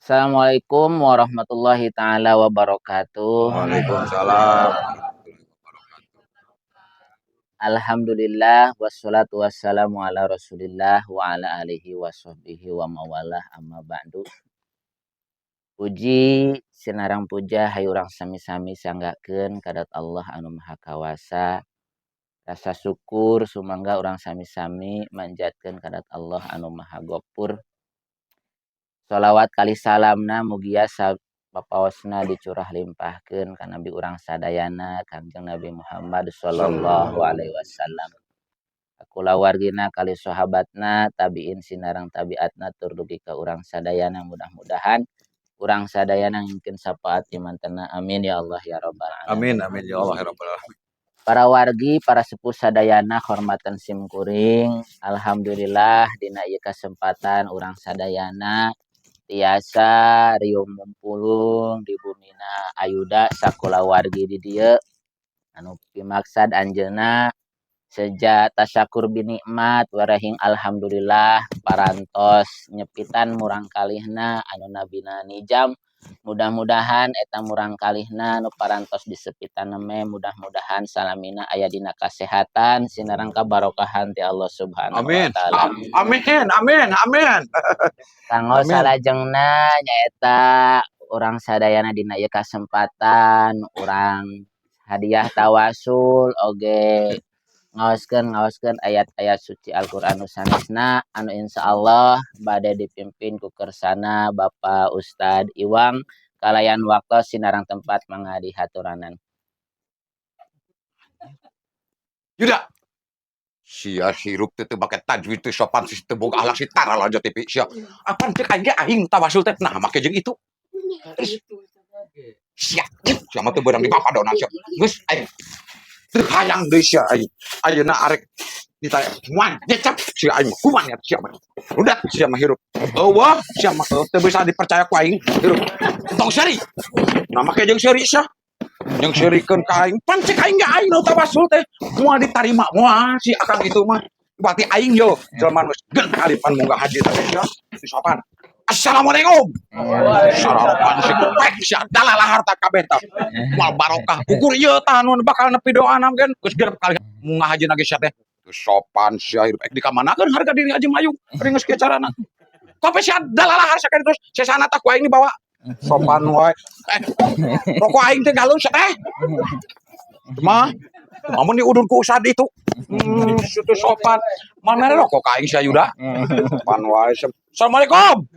Assalamualaikum warahmatullahi taala wabarakatuh. Waalaikumsalam. Alhamdulillah wassalatu wassalamu ala Rasulillah wa ala alihi washabbihi wa mawalah amma ba'du. Puji sinarang puja hayu urang sami-sami sanggakeun kadat Allah anu Maha Kawasa. Rasa syukur sumangga urang sami-sami manjatkeun kadat Allah anu Maha Gopur. Sholawat kali salamna mugia papaosna dicurah limpahkeun ka Nabi urang sadayana Kangjeng Nabi Muhammad sallallahu alaihi wasallam. Kulawargina kali sahabatna tabiin sinarang tabiatna tur dugi ka urang sadayana mudah-mudahan urang sadayana ngingkeun syafaat imantena amin ya Allah ya rabbal alamin. Amin ya Allah ya rabbal alamin. Para wargi, para sepuh sadayana hormatan simkuring, alhamdulillah dina ieu kesempatan urang sadayana tiasa riung mumpulung di bumina ayuda sakulawargi di dieu anu pimaksad anjeunna seja tasyakur binikmat warahing alhamdulillah parantos nyepitan murang kalihna anu nabina nijam. Mudah-mudahan eta murang kalihna nu parantos disepitan neme mudah-mudahan salamina aya dina kasehatan sinareng kabarokahan ti Allah Subhanahu wa taala. Amin. Kanggo salajengna nyaeta urang sadayana dina ieu kasempatan urang hadiah tawasul oge ngaoskeun ayat-ayat suci Al-Qur'an sanesna anu insyaallah bade dipimpin ku kersana Bapak Ustad Iwang kalayan waktu sinarang tempat mangga dihaturanan. Yuda. Sia hirup teu make tajwid teu sopan sis teu boga akhlak si tara lanjut TV sia. Apaan cek aing tawasul teh nah make jeung itu. Sia, sia mah teu beurang di papadona sia. Geus aing teu hayang deui sia aing. Ayeuna arek ditanya kuman nyecap sia aing kuman ya sia mah. Udah sia mah hirup. Eueuh sia mah teu bisa dipercaya ku aing hirup. Tong seri. Nah make jeung seri sia. Yang syirikeun ka aing pan cek aing ge aing nu tawasul teh moal ditarima moal si akang itu mah berarti aing yo jelema nu gen kali pan munggah hadir teh ya sopan. Assalamualaikum. Sarapan si kupek sia dalalah harta kabeh tah. Moal barokah ukur ieu tah nu bakal nepi doana gen geus gerep kali munggah haji nage sia teh. Sopan sia hirup di ka manakeun harga diri Haji Mayung ringeus kieu carana. Kope sia dalalah sakeun terus sesana tah ku aing dibawa sopan wae. Rokok aing teh galon teh. Mah, amun diudun ku usad itu. Situ sopan. Mal mere rokok ka aing sia Yuda. Sopan wae. Assalamualaikum.